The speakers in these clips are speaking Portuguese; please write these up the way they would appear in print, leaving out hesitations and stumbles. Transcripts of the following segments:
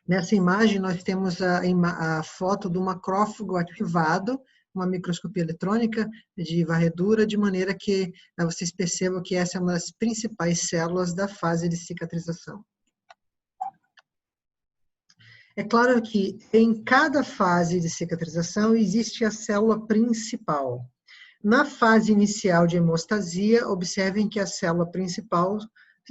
Nessa imagem, nós temos a foto do macrófago ativado, uma microscopia eletrônica de varredura, de maneira que vocês percebam que essa é uma das principais células da fase de cicatrização. É claro que em cada fase de cicatrização existe a célula principal. Na fase inicial de hemostasia, observem que a célula principal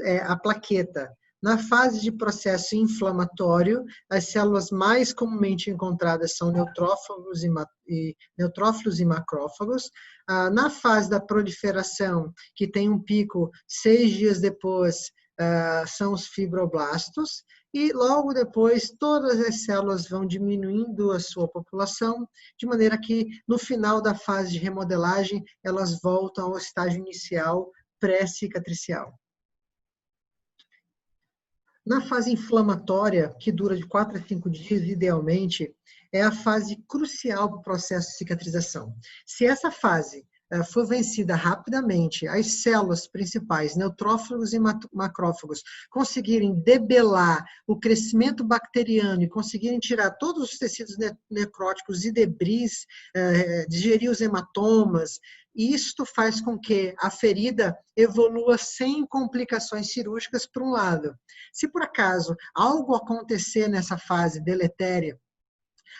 é a plaqueta. Na fase de processo inflamatório, as células mais comumente encontradas são neutrófilos e macrófagos. Na fase da proliferação, que tem um pico 6 dias depois, são os fibroblastos. E logo depois, todas as células vão diminuindo a sua população, de maneira que, no final da fase de remodelagem, elas voltam ao estágio inicial pré-cicatricial. Na fase inflamatória, que dura de 4 a 5 dias, idealmente, é a fase crucial para o processo de cicatrização. Se essa fase for vencida rapidamente, as células principais, neutrófilos e macrófagos, conseguirem debelar o crescimento bacteriano e conseguirem tirar todos os tecidos necróticos e debris, digerir os hematomas, isto faz com que a ferida evolua sem complicações cirúrgicas, por um lado. Se por acaso algo acontecer nessa fase deletéria,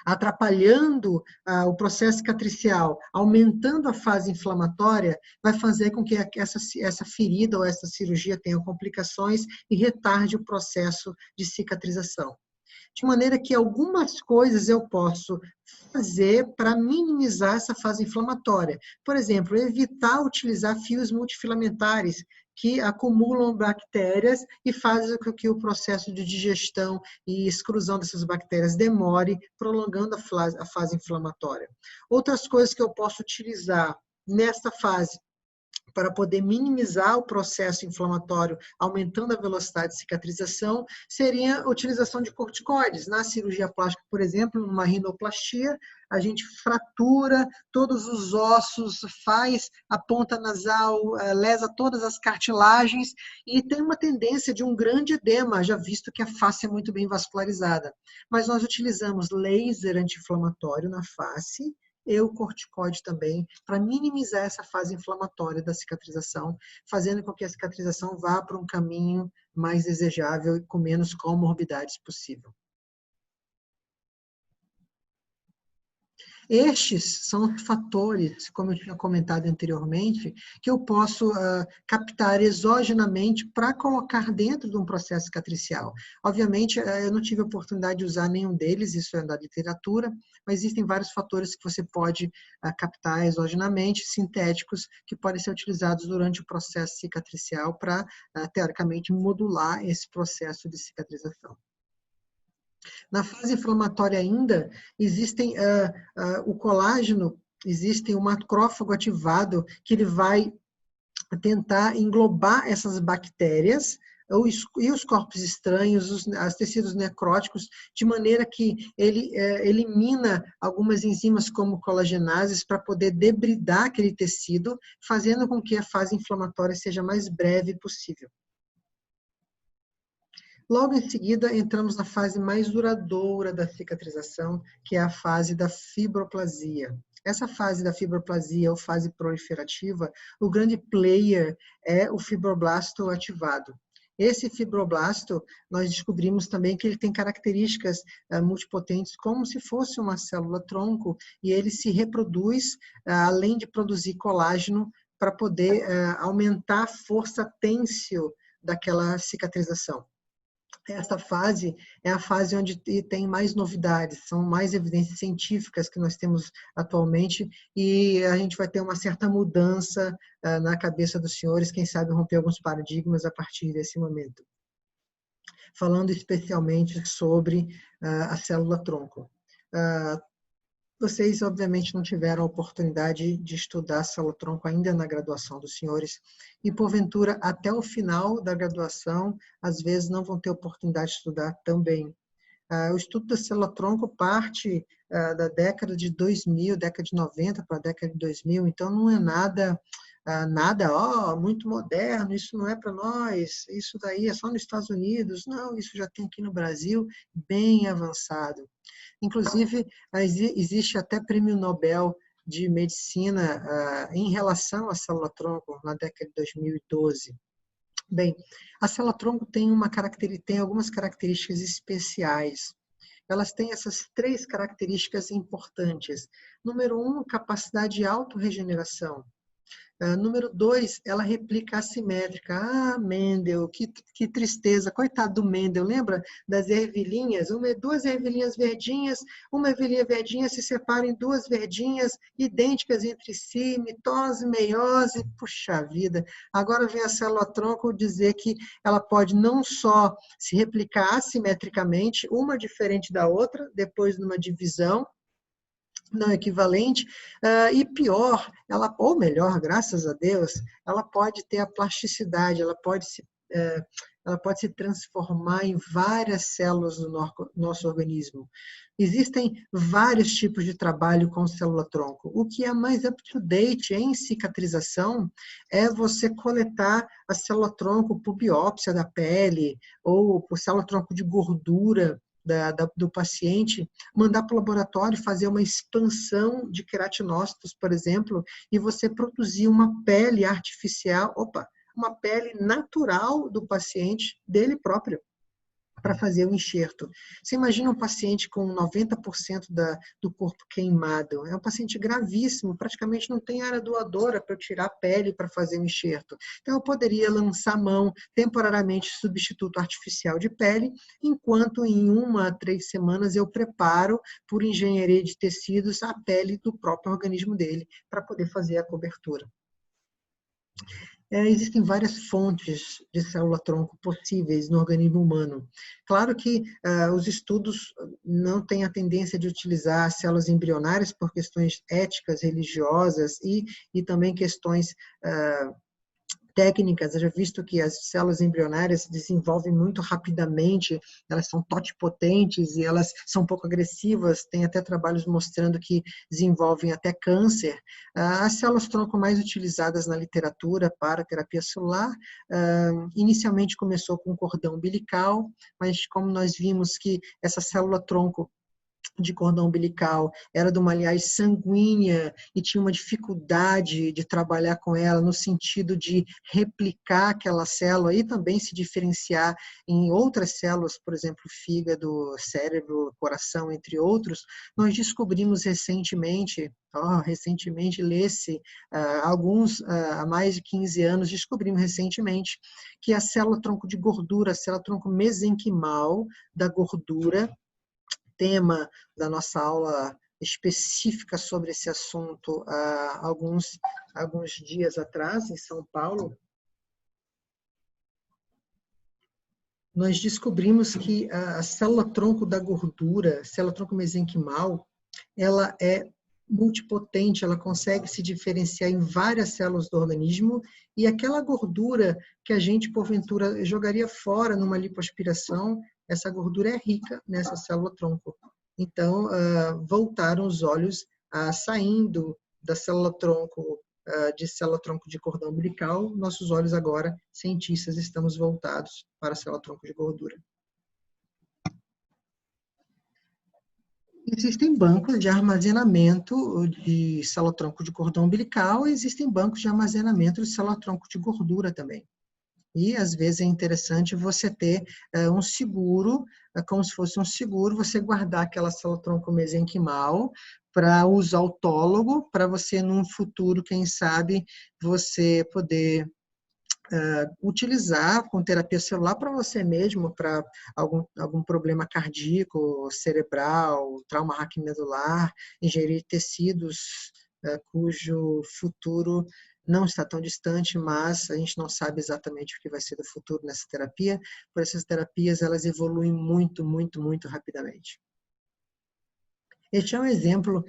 atrapalhando o processo cicatricial, aumentando a fase inflamatória, vai fazer com que essa ferida ou essa cirurgia tenha complicações e retarde o processo de cicatrização. De maneira que algumas coisas eu posso fazer para minimizar essa fase inflamatória. Por exemplo, evitar utilizar fios multifilamentares que acumulam bactérias e fazem com que o processo de digestão e exclusão dessas bactérias demore, prolongando a fase inflamatória. Outras coisas que eu posso utilizar nesta fase para poder minimizar o processo inflamatório, aumentando a velocidade de cicatrização, seria a utilização de corticoides. Na cirurgia plástica, por exemplo, numa rinoplastia, a gente fratura todos os ossos, faz a ponta nasal, lesa todas as cartilagens e tem uma tendência de um grande edema, já visto que a face é muito bem vascularizada. Mas nós utilizamos laser anti-inflamatório na face, e o corticoide também, para minimizar essa fase inflamatória da cicatrização, fazendo com que a cicatrização vá para um caminho mais desejável e com menos comorbidades possível. Estes são os fatores, como eu tinha comentado anteriormente, que eu posso captar exogenamente para colocar dentro de um processo cicatricial. Obviamente, eu não tive a oportunidade de usar nenhum deles, isso é da literatura, mas existem vários fatores que você pode captar exogenamente, sintéticos, que podem ser utilizados durante o processo cicatricial para, teoricamente, modular esse processo de cicatrização. Na fase inflamatória ainda, existem o colágeno, existe um macrófago ativado que ele vai tentar englobar essas bactérias e os corpos estranhos, os tecidos necróticos, de maneira que ele elimina algumas enzimas como colagenases para poder debridar aquele tecido, fazendo com que a fase inflamatória seja mais breve possível. Logo em seguida, entramos na fase mais duradoura da cicatrização, que é a fase da fibroplasia. Essa fase da fibroplasia, ou fase proliferativa, o grande player é o fibroblasto ativado. Esse fibroblasto, nós descobrimos também que ele tem características multipotentes, como se fosse uma célula-tronco, e ele se reproduz, além de produzir colágeno, para poder aumentar a força têncil daquela cicatrização. Esta fase é a fase onde tem mais novidades, são mais evidências científicas que nós temos atualmente e a gente vai ter uma certa mudança na cabeça dos senhores, quem sabe romper alguns paradigmas a partir desse momento. Falando especialmente sobre a célula-tronco. Vocês, obviamente, não tiveram a oportunidade de estudar célula-tronco ainda na graduação dos senhores e, porventura, até o final da graduação, às vezes não vão ter oportunidade de estudar também. O estudo da célula-tronco parte da década de 2000, década de 90 para a década de 2000, então não é nada nada, muito moderno, isso não é para nós, isso daí é só nos Estados Unidos. Não, isso já tem aqui no Brasil, bem avançado. Inclusive, existe até prêmio Nobel de Medicina em relação à célula-tronco na década de 2012. Bem, a célula-tronco tem algumas características especiais. Elas têm essas 3 características importantes. Número 1, capacidade de autorregeneração. Número 2, ela replica assimétrica. Mendel, que tristeza. Coitado do Mendel, lembra das ervilhinhas? 2 ervilhinhas verdinhas, uma ervilhinha verdinha se separa em 2 verdinhas idênticas entre si, mitose, meiose. Puxa vida. Agora vem a célula-tronco dizer que ela pode não só se replicar assimetricamente, uma diferente da outra, depois numa divisão, não equivalente, e pior, ou melhor, graças a Deus, ela pode ter a plasticidade, ela pode se transformar em várias células do nosso organismo. Existem vários tipos de trabalho com célula-tronco. O que é mais up-to-date em cicatrização é você coletar a célula-tronco por biópsia da pele ou por célula-tronco de gordura do paciente, mandar para o laboratório fazer uma expansão de queratinócitos, por exemplo, e você produzir uma pele artificial, uma pele natural do paciente, dele próprio, para fazer o enxerto. Você imagina um paciente com 90% do corpo queimado. É um paciente gravíssimo, praticamente não tem área doadora para tirar a pele para fazer o enxerto. Então, eu poderia lançar mão temporariamente substituto artificial de pele, enquanto em 1 a 3 semanas eu preparo, por engenharia de tecidos, a pele do próprio organismo dele, para poder fazer a cobertura. Existem várias fontes de célula-tronco possíveis no organismo humano. Claro que os estudos não têm a tendência de utilizar células embrionárias por questões éticas, religiosas e também questões técnicas, eu já visto que as células embrionárias se desenvolvem muito rapidamente, elas são totipotentes e elas são um pouco agressivas, tem até trabalhos mostrando que desenvolvem até câncer. As células-tronco mais utilizadas na literatura para terapia celular, inicialmente começou com cordão umbilical, mas como nós vimos que essa célula-tronco de cordão umbilical era de uma linhagem sanguínea e tinha uma dificuldade de trabalhar com ela no sentido de replicar aquela célula e também se diferenciar em outras células, por exemplo, fígado, cérebro, coração, entre outros. Nós descobrimos recentemente, lê-se, há mais de 15 anos, descobrimos recentemente que a célula-tronco de gordura, a célula-tronco mesenquimal da gordura, tema da nossa aula específica sobre esse assunto há alguns dias atrás, em São Paulo, nós descobrimos que a célula-tronco da gordura, célula-tronco mesenquimal, ela é multipotente, ela consegue se diferenciar em várias células do organismo e aquela gordura que a gente, porventura, jogaria fora numa lipoaspiração, essa gordura é rica nessa célula-tronco. Então, voltaram os olhos saindo da célula-tronco, de célula-tronco de cordão umbilical, nossos olhos agora, cientistas, estamos voltados para a célula-tronco de gordura. Existem bancos de armazenamento de célula-tronco de cordão umbilical e existem bancos de armazenamento de célula-tronco de gordura também. E, às vezes, é interessante você ter um seguro, como se fosse um seguro, você guardar aquela célula-tronco mesenquimal para uso autólogo, para você, num futuro, quem sabe, você poder utilizar com terapia celular para você mesmo, para algum problema cardíaco, cerebral, trauma raquimedular, ingerir tecidos cujo futuro não está tão distante, mas a gente não sabe exatamente o que vai ser do futuro nessa terapia, por essas terapias elas evoluem muito, muito, muito rapidamente. Este é um exemplo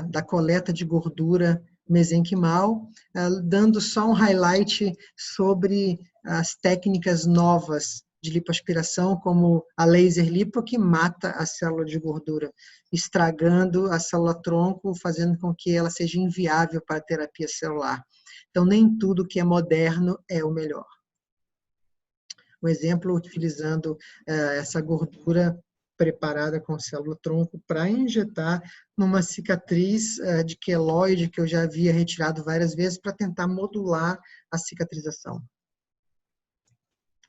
da coleta de gordura mesenquimal, dando só um highlight sobre as técnicas novas de lipoaspiração, como a laser lipo, que mata a célula de gordura, estragando a célula-tronco, fazendo com que ela seja inviável para a terapia celular. Então, nem tudo que é moderno é o melhor. Um exemplo, utilizando essa gordura preparada com célula-tronco para injetar numa cicatriz de queloide que eu já havia retirado várias vezes para tentar modular a cicatrização.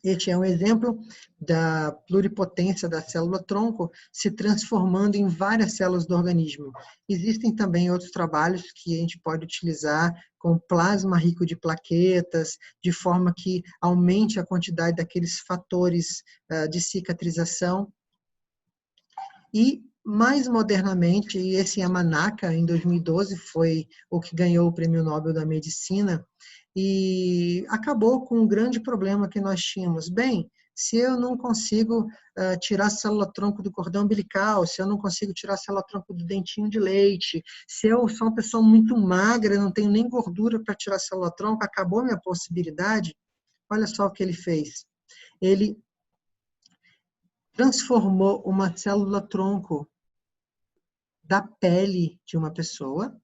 Este é um exemplo da pluripotência da célula-tronco se transformando em várias células do organismo. Existem também outros trabalhos que a gente pode utilizar com plasma rico de plaquetas, de forma que aumente a quantidade daqueles fatores de cicatrização. E, mais modernamente, esse Yamanaka, em 2012, foi o que ganhou o Prêmio Nobel da Medicina, e acabou com um grande problema que nós tínhamos. Bem, se eu não consigo tirar a célula-tronco do cordão umbilical, se eu não consigo tirar a célula-tronco do dentinho de leite, se eu sou uma pessoa muito magra, não tenho nem gordura para tirar a célula-tronco, acabou minha possibilidade. Olha só o que ele fez. Ele transformou uma célula-tronco da pele de uma pessoa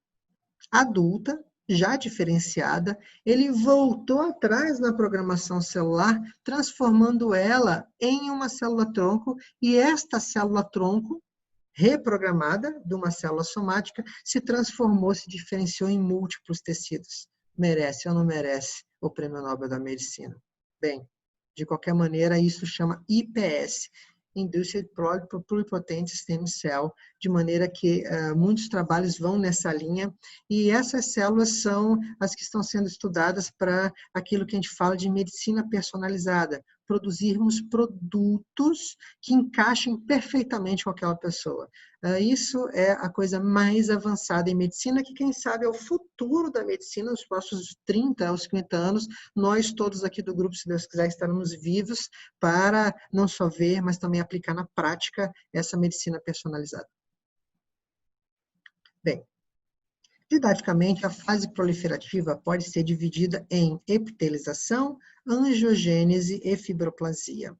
adulta, já diferenciada, ele voltou atrás na programação celular, transformando ela em uma célula-tronco, e esta célula-tronco, reprogramada de uma célula somática, se transformou, se diferenciou em múltiplos tecidos. Merece ou não merece o Prêmio Nobel da Medicina? Bem, de qualquer maneira, isso chama IPS, Induced Pluripotent Stem Cell, de maneira que muitos trabalhos vão nessa linha, e essas células são as que estão sendo estudadas para aquilo que a gente fala de medicina personalizada, produzirmos produtos que encaixem perfeitamente com aquela pessoa. Isso é a coisa mais avançada em medicina, que quem sabe é o futuro da medicina nos próximos 30 aos 50 anos. Nós todos aqui do grupo, se Deus quiser, estaremos vivos para não só ver, mas também aplicar na prática essa medicina personalizada. Bem, didaticamente, a fase proliferativa pode ser dividida em epitelização, angiogênese e fibroplasia.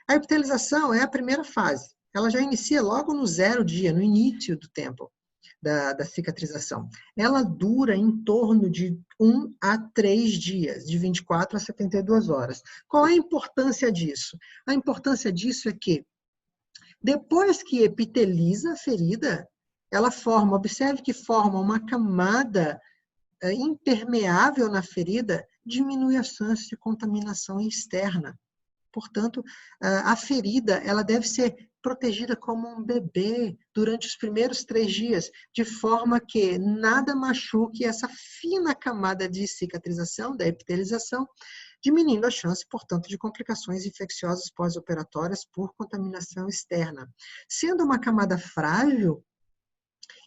A epitelização é a primeira fase. Ela já inicia logo no 0 dia, no início do tempo da cicatrização. Ela dura em torno de 1 a 3 dias, de 24 a 72 horas. Qual é a importância disso? A importância disso é que, depois que epiteliza a ferida, ela forma, observe que forma uma camada impermeável na ferida, diminui a chance de contaminação externa. Portanto, a ferida ela deve ser protegida como um bebê durante os primeiros 3 dias, de forma que nada machuque essa fina camada de cicatrização, da epitelização, diminuindo a chance, portanto, de complicações infecciosas pós-operatórias por contaminação externa. Sendo uma camada frágil,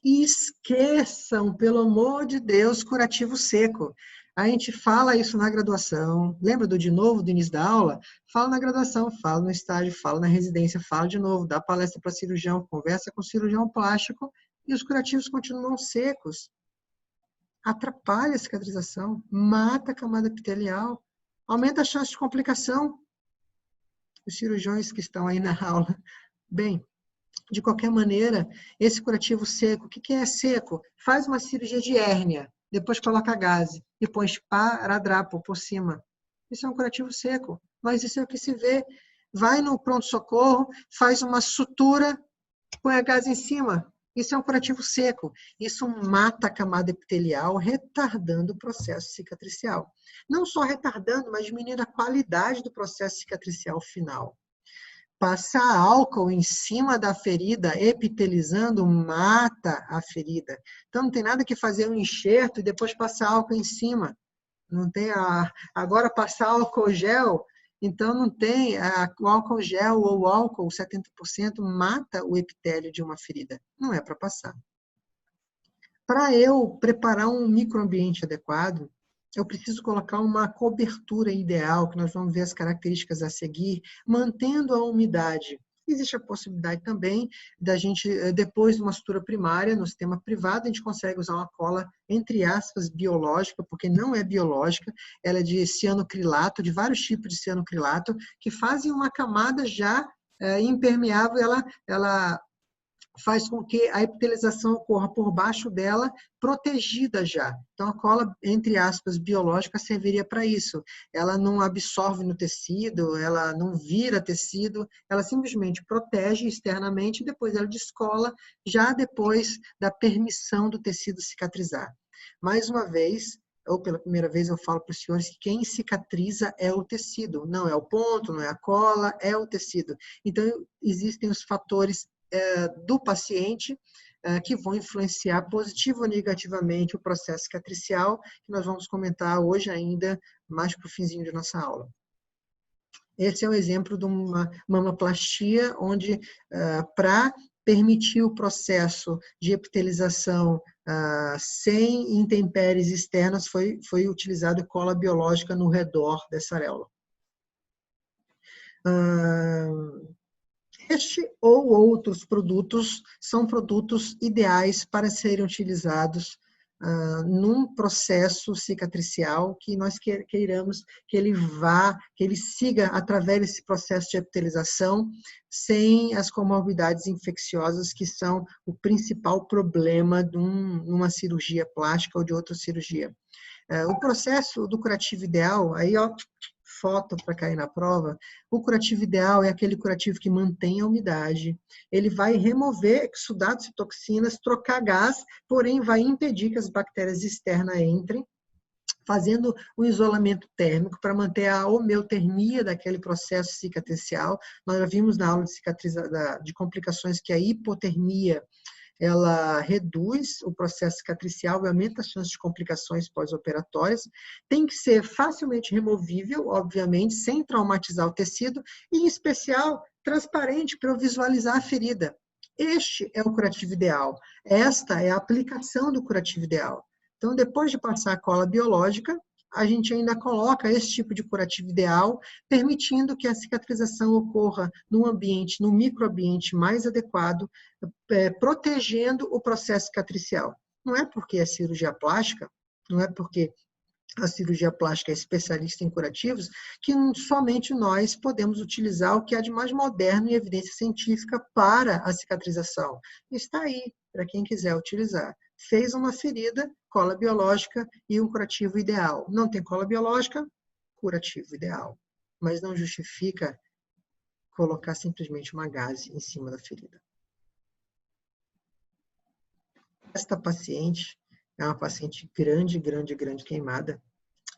e esqueçam, pelo amor de Deus, curativo seco. A gente fala isso na graduação. Lembra de novo, do início da aula? Fala na graduação, fala no estágio, fala na residência, fala de novo, dá palestra para cirurgião, conversa com o cirurgião plástico e os curativos continuam secos. Atrapalha a cicatrização, mata a camada epitelial, aumenta a chance de complicação. Os cirurgiões que estão aí na aula, bem, de qualquer maneira, esse curativo seco, o que é seco? Faz uma cirurgia de hérnia, depois coloca gaze e põe esparadrapo por cima. Isso é um curativo seco, mas isso é o que se vê. Vai no pronto-socorro, faz uma sutura, põe a gaze em cima. Isso é um curativo seco. Isso mata a camada epitelial, retardando o processo cicatricial. Não só retardando, mas diminuindo a qualidade do processo cicatricial final. Passar álcool em cima da ferida, epitelizando, mata a ferida. Então, não tem nada que fazer um enxerto e depois passar álcool em cima. Não tem agora passar álcool gel, então não tem o álcool gel ou o álcool 70% mata o epitélio de uma ferida. Não é para passar. Para eu preparar um microambiente adequado, eu preciso colocar uma cobertura ideal, que nós vamos ver as características a seguir, mantendo a umidade. Existe a possibilidade também da gente, depois de uma sutura primária, no sistema privado, a gente consegue usar uma cola, entre aspas, biológica, porque não é biológica, ela é de cianocrilato, de vários tipos de cianocrilato, que fazem uma camada já impermeável, ela faz com que a epitelização ocorra por baixo dela, protegida já. Então, a cola, entre aspas, biológica serviria para isso. Ela não absorve no tecido, ela não vira tecido, ela simplesmente protege externamente e depois ela descola, já depois da permissão do tecido cicatrizar. Mais uma vez, ou pela primeira vez eu falo para os senhores que quem cicatriza é o tecido, não é o ponto, não é a cola, é o tecido. Então, existem os fatores do paciente que vão influenciar positivo ou negativamente o processo cicatricial, que nós vamos comentar hoje ainda, mais para o finzinho de nossa aula. Esse é um exemplo de uma mamoplastia, onde, para permitir o processo de epitelização sem intempéries externas, foi utilizado cola biológica no redor dessa areola. Este ou outros produtos são produtos ideais para serem utilizados num processo cicatricial que nós queiramos que ele siga através desse processo de epitelização sem as comorbidades infecciosas que são o principal problema de uma cirurgia plástica ou de outra cirurgia. O processo do curativo ideal, aí ó, foto para cair na prova, o curativo ideal é aquele curativo que mantém a umidade, ele vai remover exudados e toxinas, trocar gás, porém vai impedir que as bactérias externas entrem, fazendo um isolamento térmico para manter a homeotermia daquele processo cicatricial. Nós já vimos na aula de complicações que a hipotermia ela reduz o processo cicatricial e aumenta as chances de complicações pós-operatórias. Tem que ser facilmente removível, obviamente, sem traumatizar o tecido, e, em especial, transparente para eu visualizar a ferida. Este é o curativo ideal. Esta é a aplicação do curativo ideal. Então, depois de passar a cola biológica, a gente ainda coloca esse tipo de curativo ideal, permitindo que a cicatrização ocorra num ambiente, num microambiente mais adequado, protegendo o processo cicatricial. Não é porque é cirurgia plástica, não é porque a cirurgia plástica é especialista em curativos, que somente nós podemos utilizar o que há de mais moderno e evidência científica para a cicatrização. Está aí, para quem quiser utilizar. Fez uma ferida, cola biológica e um curativo ideal. Não tem cola biológica, curativo ideal. Mas não justifica colocar simplesmente uma gaze em cima da ferida. Esta paciente é uma paciente grande queimada,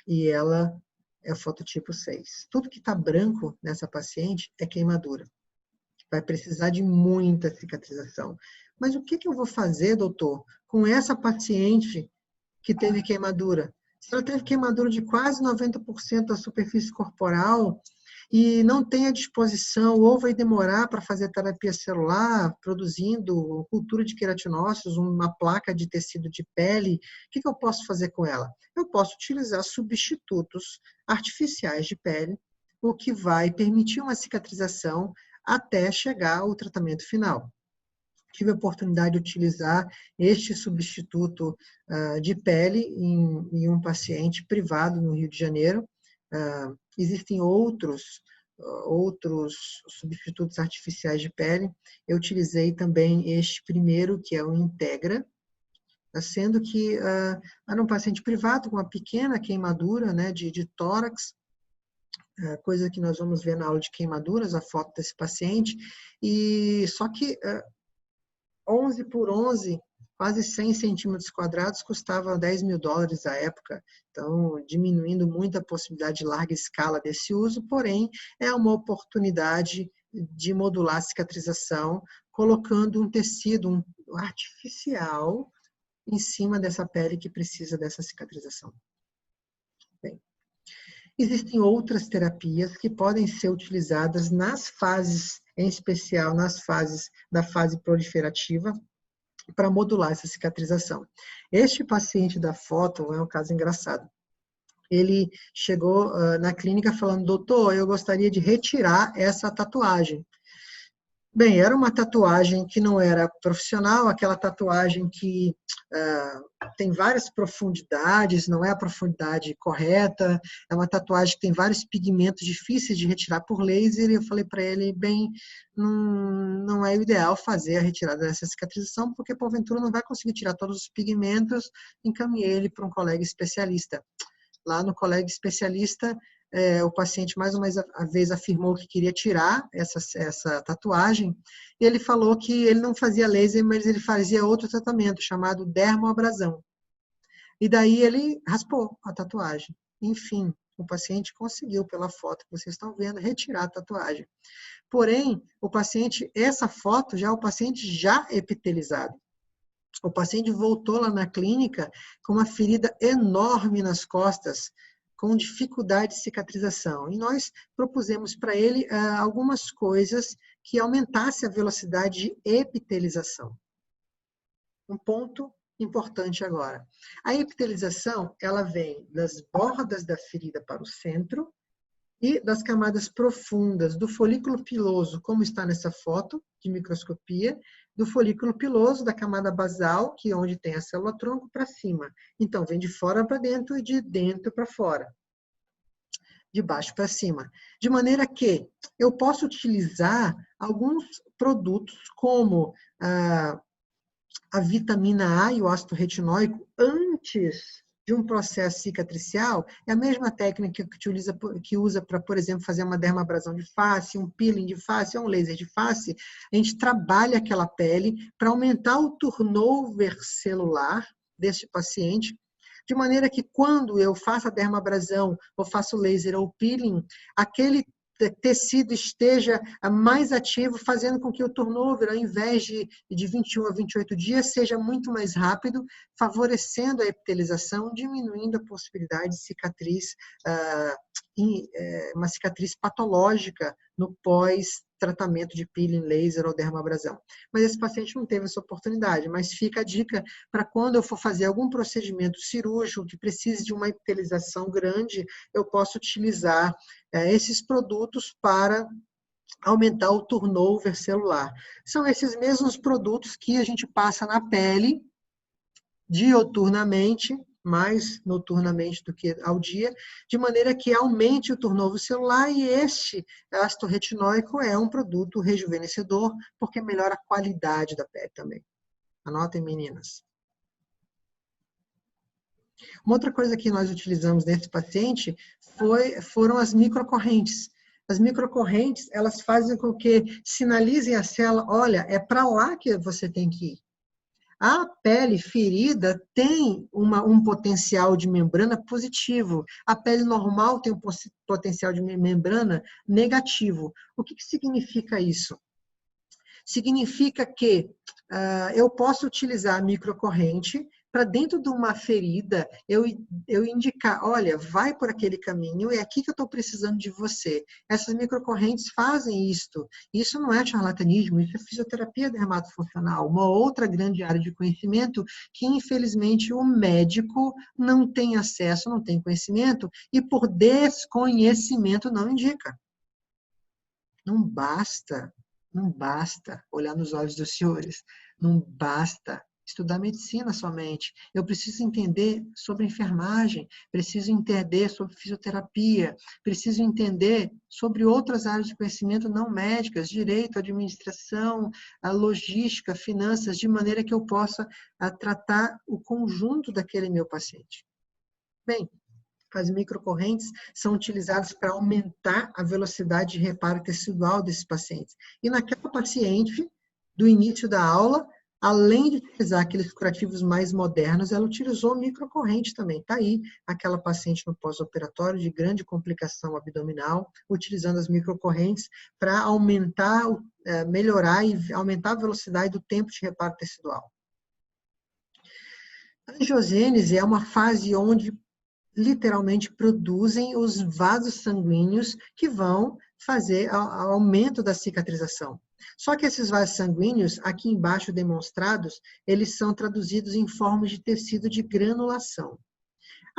e ela é fototipo 6. Tudo que está branco nessa paciente é queimadura. Vai precisar de muita cicatrização. Mas o que eu vou fazer, doutor, com essa paciente que teve queimadura? Se ela teve queimadura de quase 90% da superfície corporal e não tem a disposição ou vai demorar para fazer terapia celular, produzindo cultura de queratinócitos, uma placa de tecido de pele, o que eu posso fazer com ela? Eu posso utilizar substitutos artificiais de pele, o que vai permitir uma cicatrização até chegar ao tratamento final. Tive a oportunidade de utilizar este substituto de pele em um paciente privado no Rio de Janeiro. Existem outros substitutos artificiais de pele. Eu utilizei também este primeiro, que é o Integra, sendo que era um paciente privado com uma pequena queimadura, né, de tórax, coisa que nós vamos ver na aula de queimaduras, a foto desse paciente, e só que 11 por 11, quase 100 centímetros quadrados, custava $10 mil à época. Então, diminuindo muito a possibilidade de larga escala desse uso, porém, é uma oportunidade de modular a cicatrização, colocando um tecido artificial em cima dessa pele que precisa dessa cicatrização. Bem, existem outras terapias que podem ser utilizadas nas fases, em especial nas fases da fase proliferativa, para modular essa cicatrização. Este paciente da foto é um caso engraçado. Ele chegou na clínica falando, doutor, eu gostaria de retirar essa tatuagem. Bem, era uma tatuagem que não era profissional, aquela tatuagem que tem várias profundidades, não é a profundidade correta, é uma tatuagem que tem vários pigmentos difíceis de retirar por laser, e eu falei para ele, bem, não é o ideal fazer a retirada dessa cicatrização, porque porventura não vai conseguir tirar todos os pigmentos, encaminhei ele para um colega especialista. Lá no colega especialista, o paciente mais uma vez afirmou que queria tirar essa tatuagem, e ele falou que ele não fazia laser, mas ele fazia outro tratamento, chamado dermoabrasão. E daí ele raspou a tatuagem. Enfim, o paciente conseguiu, pela foto que vocês estão vendo, retirar a tatuagem. Porém, essa foto já é o paciente já epitelizado. O paciente voltou lá na clínica com uma ferida enorme nas costas, com dificuldade de cicatrização. E nós propusemos para ele algumas coisas que aumentassem a velocidade de epitelização. Um ponto importante agora. A epitelização, ela vem das bordas da ferida para o centro e das camadas profundas do folículo piloso, como está nessa foto de microscopia, do folículo piloso, da camada basal, que é onde tem a célula-tronco, para cima. Então, vem de fora para dentro e de dentro para fora. De baixo para cima. De maneira que eu posso utilizar alguns produtos, como a vitamina A e o ácido retinóico, antes de um processo cicatricial, é a mesma técnica que usa para, por exemplo, fazer uma dermabrasão de face, um peeling de face, um laser de face. A gente trabalha aquela pele para aumentar o turnover celular deste paciente, de maneira que quando eu faço a dermabrasão, ou faço laser ou peeling, aquele tecido esteja mais ativo, fazendo com que o turnover, ao invés de 21 a 28 dias, seja muito mais rápido, favorecendo a epitelização, diminuindo a possibilidade de cicatriz, uma cicatriz patológica no pós-tratamento de peeling, laser ou dermabrasão. Mas esse paciente não teve essa oportunidade, mas fica a dica para quando eu for fazer algum procedimento cirúrgico que precise de uma epitelização grande, eu posso utilizar esses produtos para aumentar o turnover celular. São esses mesmos produtos que a gente passa na pele dioturnamente, mais noturnamente do que ao dia, de maneira que aumente o turnover celular, e este ácido retinóico é um produto rejuvenescedor, porque melhora a qualidade da pele também. Anotem, meninas. Uma outra coisa que nós utilizamos nesse paciente foram as microcorrentes. As microcorrentes, elas fazem com que sinalizem a célula, olha, é para lá que você tem que ir. A pele ferida tem um potencial de membrana positivo. A pele normal tem um potencial de membrana negativo. O que significa isso? Significa que eu posso utilizar a microcorrente para dentro de uma ferida, eu indicar, olha, vai por aquele caminho, é aqui que eu estou precisando de você. Essas microcorrentes fazem isto. Isso não é charlatanismo, isso é fisioterapia dermatofuncional, uma outra grande área de conhecimento que, infelizmente, o médico não tem acesso, não tem conhecimento, e por desconhecimento não indica. Não basta olhar nos olhos dos senhores, não basta estudar medicina somente. Eu preciso entender sobre enfermagem, preciso entender sobre fisioterapia, preciso entender sobre outras áreas de conhecimento não médicas, direito, administração, a logística, finanças, de maneira que eu possa tratar o conjunto daquele meu paciente. Bem, as microcorrentes são utilizadas para aumentar a velocidade de reparo tecidual desses pacientes. E naquela paciente, do início da aula, além de utilizar aqueles curativos mais modernos, ela utilizou microcorrente também. Está aí aquela paciente no pós-operatório de grande complicação abdominal, utilizando as microcorrentes para aumentar, melhorar e aumentar a velocidade do tempo de reparo tecidual. A angiogênese é uma fase onde literalmente produzem os vasos sanguíneos que vão fazer o aumento da cicatrização. Só que esses vasos sanguíneos, aqui embaixo demonstrados, eles são traduzidos em forma de tecido de granulação.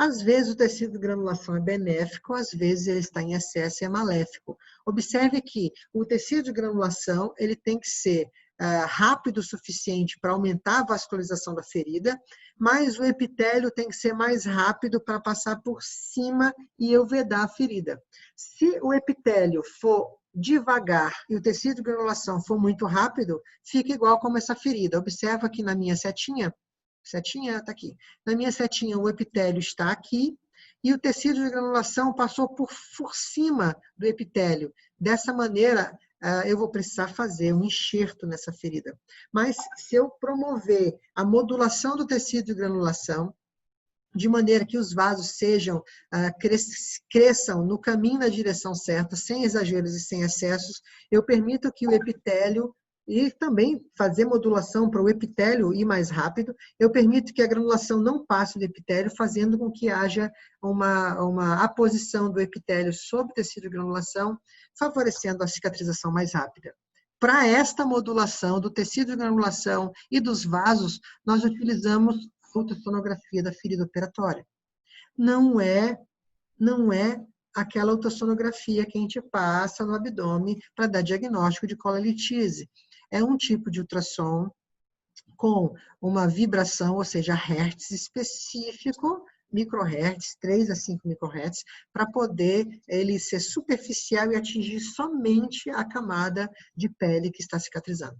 Às vezes o tecido de granulação é benéfico, às vezes ele está em excesso e é maléfico. Observe que o tecido de granulação ele tem que ser rápido o suficiente para aumentar a vascularização da ferida, mas o epitélio tem que ser mais rápido para passar por cima e eu vedar a ferida. Se o epitélio for devagar e o tecido de granulação for muito rápido, fica igual como essa ferida. Observa aqui na minha setinha está aqui. Na minha setinha, o epitélio está aqui e o tecido de granulação passou por cima do epitélio. Dessa maneira, eu vou precisar fazer um enxerto nessa ferida. Mas se eu promover a modulação do tecido de granulação, de maneira que os vasos cresçam no caminho na direção certa, sem exageros e sem excessos, eu permito que o epitélio e também fazer modulação para o epitélio ir mais rápido, eu permito que a granulação não passe do epitélio, fazendo com que haja uma aposição do epitélio sobre o tecido de granulação, favorecendo a cicatrização mais rápida. Para esta modulação do tecido de granulação e dos vasos, nós utilizamos a ultrassonografia da ferida operatória. Não é aquela ultrassonografia que a gente passa no abdômen para dar diagnóstico de colelitise. É um tipo de ultrassom com uma vibração, ou seja, hertz específico, microhertz, 3 a 5 microhertz, para poder ele ser superficial e atingir somente a camada de pele que está cicatrizando.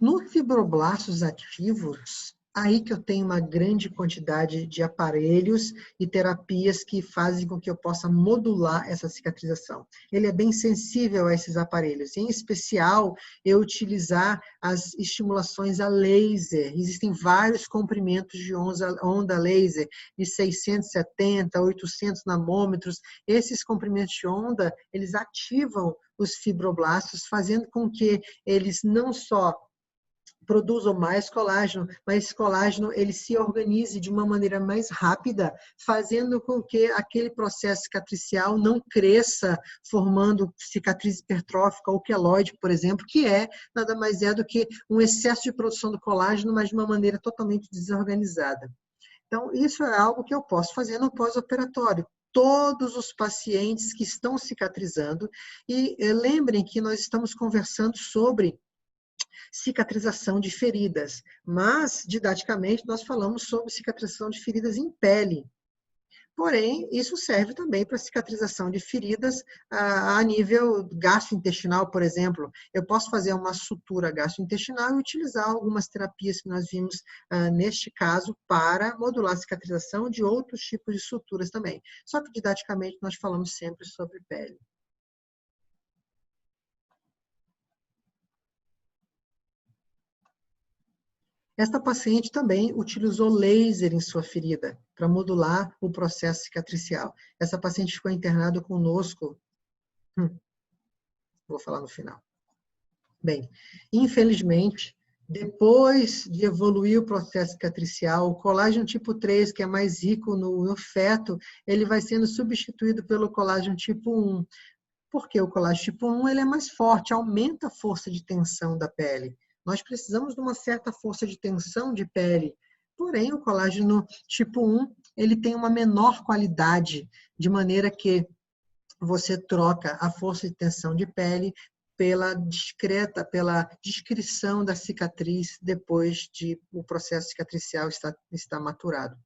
Nos fibroblastos ativos, aí que eu tenho uma grande quantidade de aparelhos e terapias que fazem com que eu possa modular essa cicatrização. Ele é bem sensível a esses aparelhos, em especial eu utilizar as estimulações a laser. Existem vários comprimentos de onda laser, de 670, 800 nanômetros. Esses comprimentos de onda, eles ativam os fibroblastos, fazendo com que eles não só produzam mais colágeno, mas esse colágeno ele se organize de uma maneira mais rápida, fazendo com que aquele processo cicatricial não cresça, formando cicatriz hipertrófica ou queloide, por exemplo, que nada mais é do que um excesso de produção do colágeno, mas de uma maneira totalmente desorganizada. Então, isso é algo que eu posso fazer no pós-operatório. Todos os pacientes que estão cicatrizando, e lembrem que nós estamos conversando sobre cicatrização de feridas, mas, didaticamente, nós falamos sobre cicatrização de feridas em pele. Porém, isso serve também para cicatrização de feridas a nível gastrointestinal, por exemplo. Eu posso fazer uma sutura gastrointestinal e utilizar algumas terapias que nós vimos neste caso para modular a cicatrização de outros tipos de suturas também. Só que, didaticamente, nós falamos sempre sobre pele. Esta paciente também utilizou laser em sua ferida para modular o processo cicatricial. Essa paciente ficou internada conosco. Vou falar no final. Bem, infelizmente, depois de evoluir o processo cicatricial, o colágeno tipo 3, que é mais rico no feto, ele vai sendo substituído pelo colágeno tipo 1. Porque o colágeno tipo 1 ele é mais forte, aumenta a força de tensão da pele. Nós precisamos de uma certa força de tensão de pele. Porém, o colágeno tipo 1 ele tem uma menor qualidade, de maneira que você troca a força de tensão de pele pela descrição da cicatriz depois de o processo cicatricial estar maturado.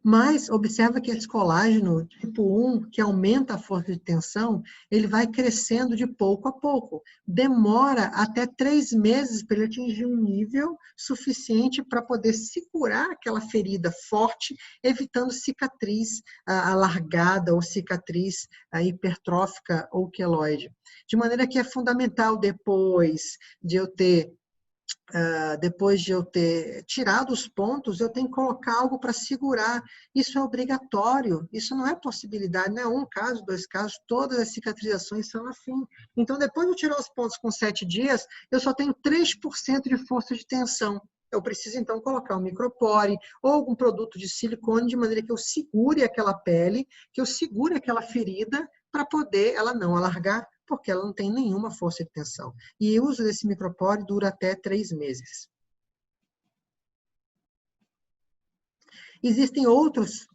Mas observa que esse colágeno tipo 1, que aumenta a força de tensão, ele vai crescendo de pouco a pouco. Demora até 3 meses para ele atingir um nível suficiente para poder segurar aquela ferida forte, evitando cicatriz alargada ou cicatriz hipertrófica ou queloide. De maneira que é fundamental depois de eu ter tirado os pontos, eu tenho que colocar algo para segurar. Isso é obrigatório, isso não é possibilidade, não é um caso, 2 casos, todas as cicatrizações são assim. Então, depois de eu tirar os pontos com 7 dias, eu só tenho 3% de força de tensão. Eu preciso, então, colocar um micropore ou algum produto de silicone, de maneira que eu segure aquela pele, que eu segure aquela ferida, para poder ela não alargar, porque ela não tem nenhuma força de tensão. E o uso desse micropore dura até 3 meses. Existem outros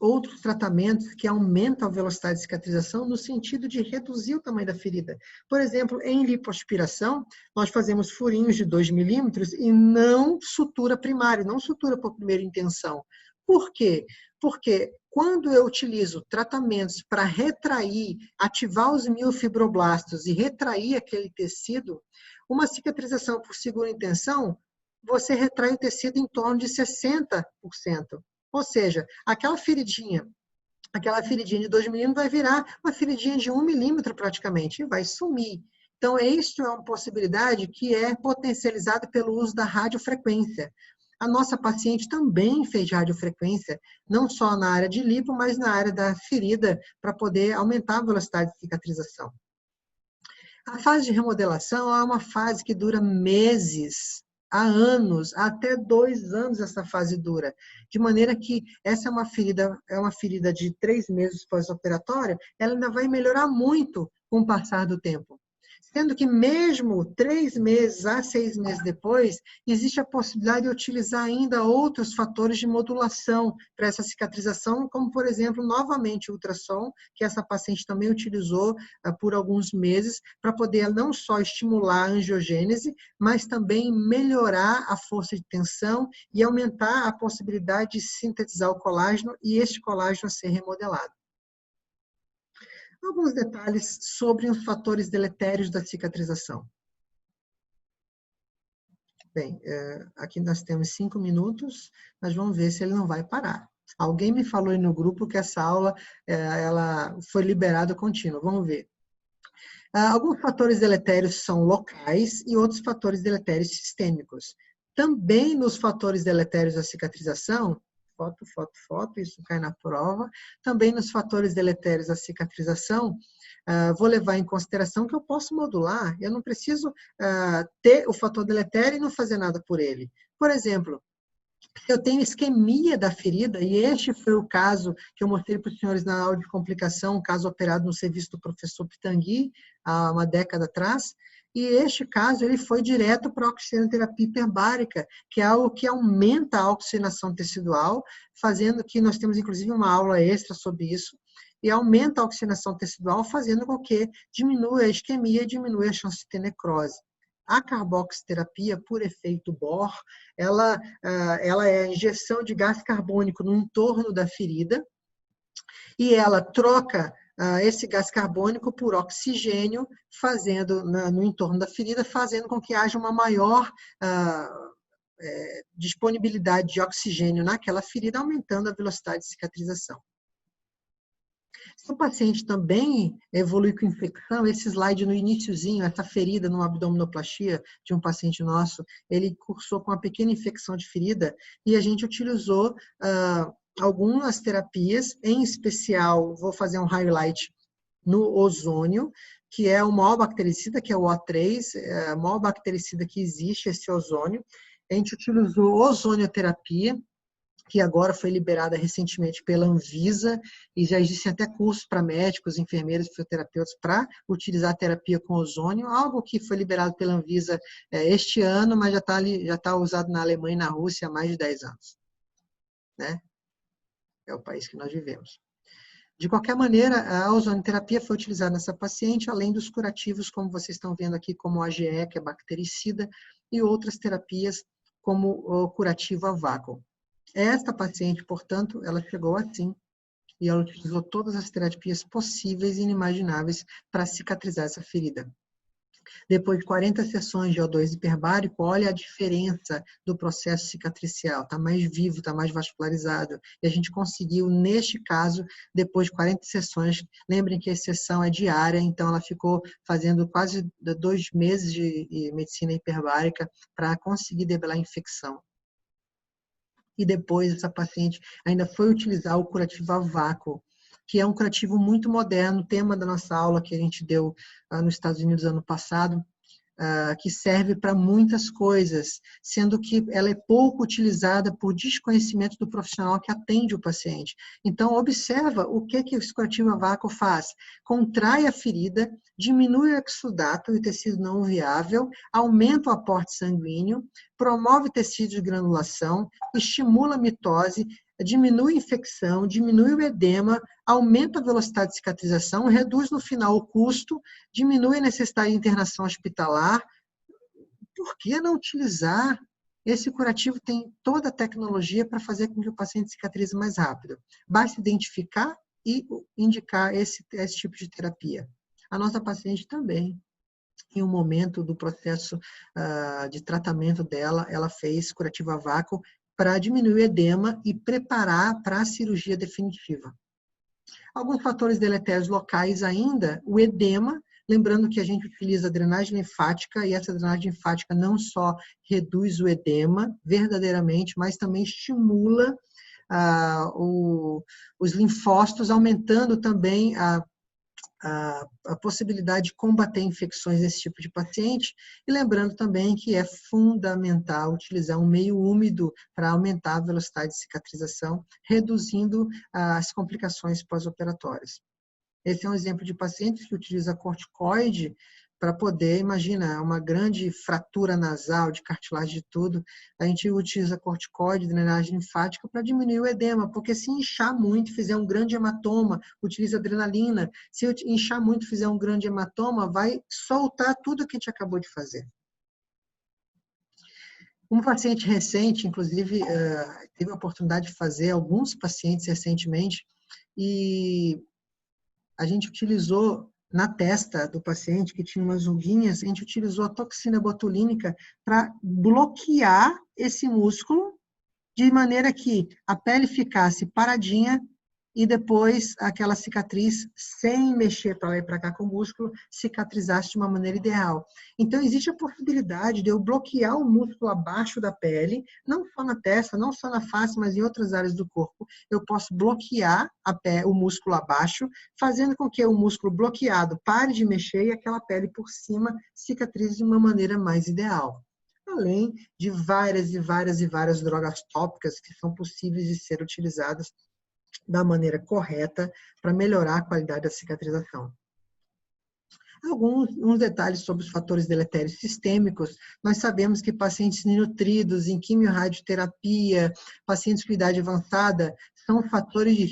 tratamentos que aumentam a velocidade de cicatrização no sentido de reduzir o tamanho da ferida. Por exemplo, em lipoaspiração, nós fazemos furinhos de 2 milímetros e não sutura primária, não sutura por primeira intenção. Por quê? Porque quando eu utilizo tratamentos para retrair, ativar os miofibroblastos e retrair aquele tecido, uma cicatrização por segunda intenção, você retrai o tecido em torno de 60%. Ou seja, aquela feridinha de 2 milímetros vai virar uma feridinha de 1 milímetro praticamente, e vai sumir. Então, isso é uma possibilidade que é potencializada pelo uso da radiofrequência. A nossa paciente também fez radiofrequência, não só na área de lipo, mas na área da ferida, para poder aumentar a velocidade de cicatrização. A fase de remodelação é uma fase que dura meses, há anos, até 2 anos essa fase dura. De maneira que essa é uma ferida de 3 meses pós-operatória, ela ainda vai melhorar muito com o passar do tempo. Sendo que mesmo 3 meses a 6 meses depois, existe a possibilidade de utilizar ainda outros fatores de modulação para essa cicatrização, como, por exemplo, novamente o ultrassom, que essa paciente também utilizou por alguns meses, para poder não só estimular a angiogênese, mas também melhorar a força de tensão e aumentar a possibilidade de sintetizar o colágeno e este colágeno ser remodelado. Alguns detalhes sobre os fatores deletérios da cicatrização. Bem, aqui nós temos 5 minutos, mas vamos ver se ele não vai parar. Alguém me falou aí no grupo que essa aula ela foi liberada contínua. Vamos ver. Alguns fatores deletérios são locais e outros fatores deletérios sistêmicos. Também nos fatores deletérios da cicatrização, foto, isso cai na prova. Também nos fatores deletérios da cicatrização, vou levar em consideração que eu posso modular, eu não preciso ter o fator deletério e não fazer nada por ele. Por exemplo, se eu tenho isquemia da ferida, e este foi o caso que eu mostrei para os senhores na aula de complicação, um caso operado no serviço do professor Pitangui, há uma década atrás, e este caso ele foi direto para a oxigenoterapia hiperbárica, que é algo que aumenta a oxigenação tecidual, fazendo que nós temos inclusive uma aula extra sobre isso, e aumenta a oxigenação tecidual, fazendo com que diminua a isquemia e diminua a chance de ter necrose. A carboxiterapia, por efeito Bohr, ela é a injeção de gás carbônico no entorno da ferida, e ela troca esse gás carbônico por oxigênio, fazendo no entorno da ferida, fazendo com que haja uma maior disponibilidade de oxigênio naquela ferida, aumentando a velocidade de cicatrização. Se o paciente também evolui com infecção, esse slide no iniciozinho, essa ferida numa abdominoplastia de um paciente nosso, ele cursou com uma pequena infecção de ferida e a gente utilizou algumas terapias, em especial, vou fazer um highlight no ozônio, que é o maior bactericida, que é o O3, a maior bactericida que existe, esse ozônio. A gente utilizou ozonioterapia, que agora foi liberada recentemente pela Anvisa, e já existem até cursos para médicos, enfermeiros, fisioterapeutas para utilizar a terapia com ozônio, algo que foi liberado pela Anvisa este ano, mas já tá usado na Alemanha e na Rússia há mais de 10 anos. Né? É o país que nós vivemos. De qualquer maneira, a ozonioterapia foi utilizada nessa paciente, além dos curativos, como vocês estão vendo aqui, como o AGE, que é bactericida, e outras terapias, como o curativo a vácuo. Esta paciente, portanto, ela chegou assim, e ela utilizou todas as terapias possíveis e inimagináveis para cicatrizar essa ferida. Depois de 40 sessões de O2 hiperbárico, olha a diferença do processo cicatricial. Está mais vivo, está mais vascularizado. E a gente conseguiu, neste caso, depois de 40 sessões, lembrem que a sessão é diária, então ela ficou fazendo quase 2 meses de medicina hiperbárica para conseguir debelar a infecção. E depois essa paciente ainda foi utilizar o curativo a vácuo, que é um curativo muito moderno, tema da nossa aula que a gente deu nos Estados Unidos ano passado, que serve para muitas coisas, sendo que ela é pouco utilizada por desconhecimento do profissional que atende o paciente. Então, observa o que o curativo a vácuo faz. Contrai a ferida, diminui o exudato e o tecido não viável, aumenta o aporte sanguíneo, promove tecido de granulação, estimula a mitose, diminui a infecção, diminui o edema, aumenta a velocidade de cicatrização, reduz no final o custo, diminui a necessidade de internação hospitalar. Por que não utilizar? Esse curativo tem toda a tecnologia para fazer com que o paciente cicatrize mais rápido. Basta identificar e indicar esse tipo de terapia. A nossa paciente também, em um momento do processo de tratamento dela, ela fez curativo a vácuo para diminuir o edema e preparar para a cirurgia definitiva. Alguns fatores deletérios locais ainda, o edema, lembrando que a gente utiliza a drenagem linfática, e essa drenagem linfática não só reduz o edema verdadeiramente, mas também estimula os linfócitos, aumentando também a possibilidade de combater infecções nesse tipo de paciente, e lembrando também que é fundamental utilizar um meio úmido para aumentar a velocidade de cicatrização, reduzindo as complicações pós-operatórias. Esse é um exemplo de paciente que utiliza corticoide para poder, imagina, uma grande fratura nasal, de cartilagem de tudo, a gente utiliza corticoide, drenagem linfática para diminuir o edema, porque se inchar muito, fizer um grande hematoma, utiliza adrenalina, se inchar muito, fizer um grande hematoma, vai soltar tudo que a gente acabou de fazer. Um paciente recente, inclusive, teve a oportunidade de fazer alguns pacientes recentemente, e a gente utilizou na testa do paciente, que tinha umas ruguinhas, a gente utilizou a toxina botulínica para bloquear esse músculo, de maneira que a pele ficasse paradinha e depois aquela cicatriz, sem mexer para lá e para cá com o músculo, cicatrizasse de uma maneira ideal. Então, existe a possibilidade de eu bloquear o músculo abaixo da pele, não só na testa, não só na face, mas em outras áreas do corpo. Eu posso bloquear o músculo abaixo, fazendo com que o músculo bloqueado pare de mexer e aquela pele por cima cicatrize de uma maneira mais ideal. Além de várias e várias e várias drogas tópicas que são possíveis de ser utilizadas da maneira correta para melhorar a qualidade da cicatrização. Alguns detalhes sobre os fatores deletérios sistêmicos. Nós sabemos que pacientes nutridos em quimio-radioterapia, pacientes com idade avançada, são fatores de